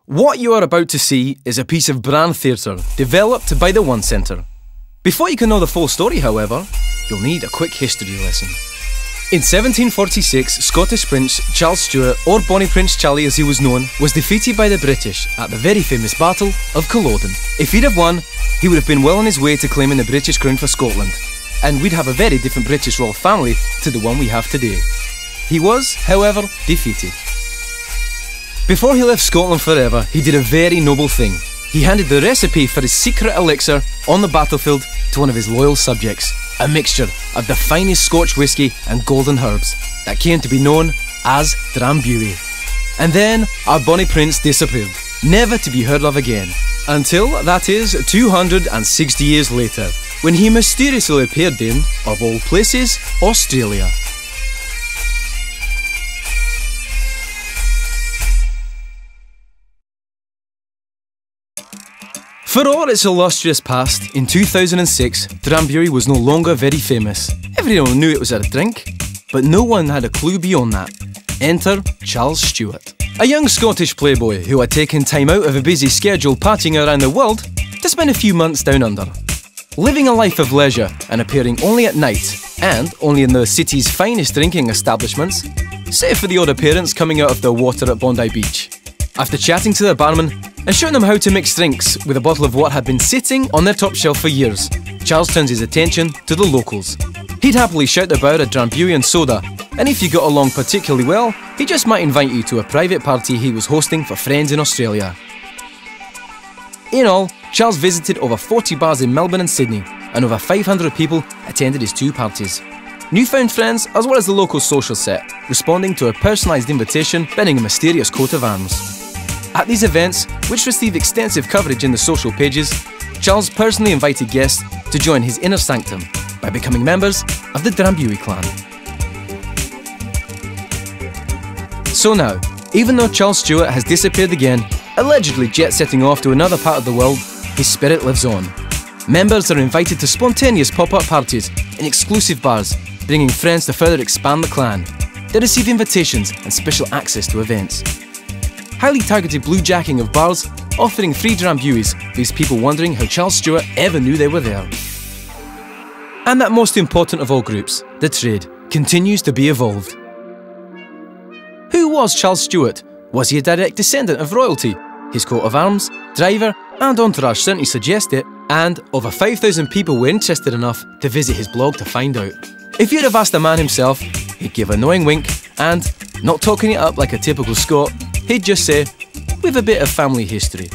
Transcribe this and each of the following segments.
What you are about to see is a piece of brand theatre developed by the One Centre. Before you can know the full story, however, you'll need a quick history lesson. In 1746, Scottish Prince Charles Stuart, or Bonnie Prince Charlie as he was known, was defeated by the British at the very famous Battle of Culloden. If he'd have won, he would have been well on his way to claiming the British crown for Scotland, and we'd have a very different British royal family to the one we have today. He was, however, defeated. Before he left Scotland forever, he did a very noble thing. He handed the recipe for his secret elixir on the battlefield to one of his loyal subjects, a mixture of the finest Scotch whisky and golden herbs that came to be known as Drambuie. And then our Bonnie Prince disappeared, never to be heard of again, until, that is, 260 years later, when he mysteriously appeared in, of all places, Australia. For all its illustrious past, in 2006, Drambuie was no longer very famous. Everyone knew it was a drink, but no one had a clue beyond that. Enter Charles Stuart, a young Scottish playboy who had taken time out of a busy schedule partying around the world to spend a few months down under. Living a life of leisure and appearing only at night, and only in the city's finest drinking establishments, save for the odd appearance coming out of the water at Bondi Beach. After chatting to the barman and showing them how to mix drinks with a bottle of what had been sitting on their top shelf for years, Charles turns his attention to the locals. He'd happily shout about a Drambuie and soda, and if you got along particularly well, he just might invite you to a private party he was hosting for friends in Australia. In all, Charles visited over 40 bars in Melbourne and Sydney, and over 500 people attended his 2 parties. Newfound friends, as well as the local social set, responding to a personalised invitation bearing a mysterious coat of arms. At these events, which received extensive coverage in the social pages, Charles personally invited guests to join his inner sanctum by becoming members of the Drambuie clan. So now, even though Charles Stuart has disappeared again, allegedly jet-setting off to another part of the world, his spirit lives on. Members are invited to spontaneous pop-up parties in exclusive bars, bringing friends to further expand the clan. They receive invitations and special access to events. Highly targeted bluejacking of bars offering free Drambuies leaves people wondering how Charles Stuart ever knew they were there. And that most important of all groups, the trade, continues to be evolved. Who was Charles Stuart? Was he a direct descendant of royalty? His coat of arms, driver and entourage certainly suggest it, and over 5,000 people were interested enough to visit his blog to find out. If you'd have asked the man himself, he'd give a knowing wink and, not talking it up like a typical Scot, he'd just say, "We've a bit of family history."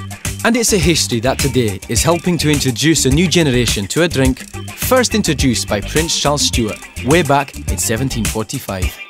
And it's a history that today is helping to introduce a new generation to a drink first introduced by Prince Charles Stuart way back in 1745.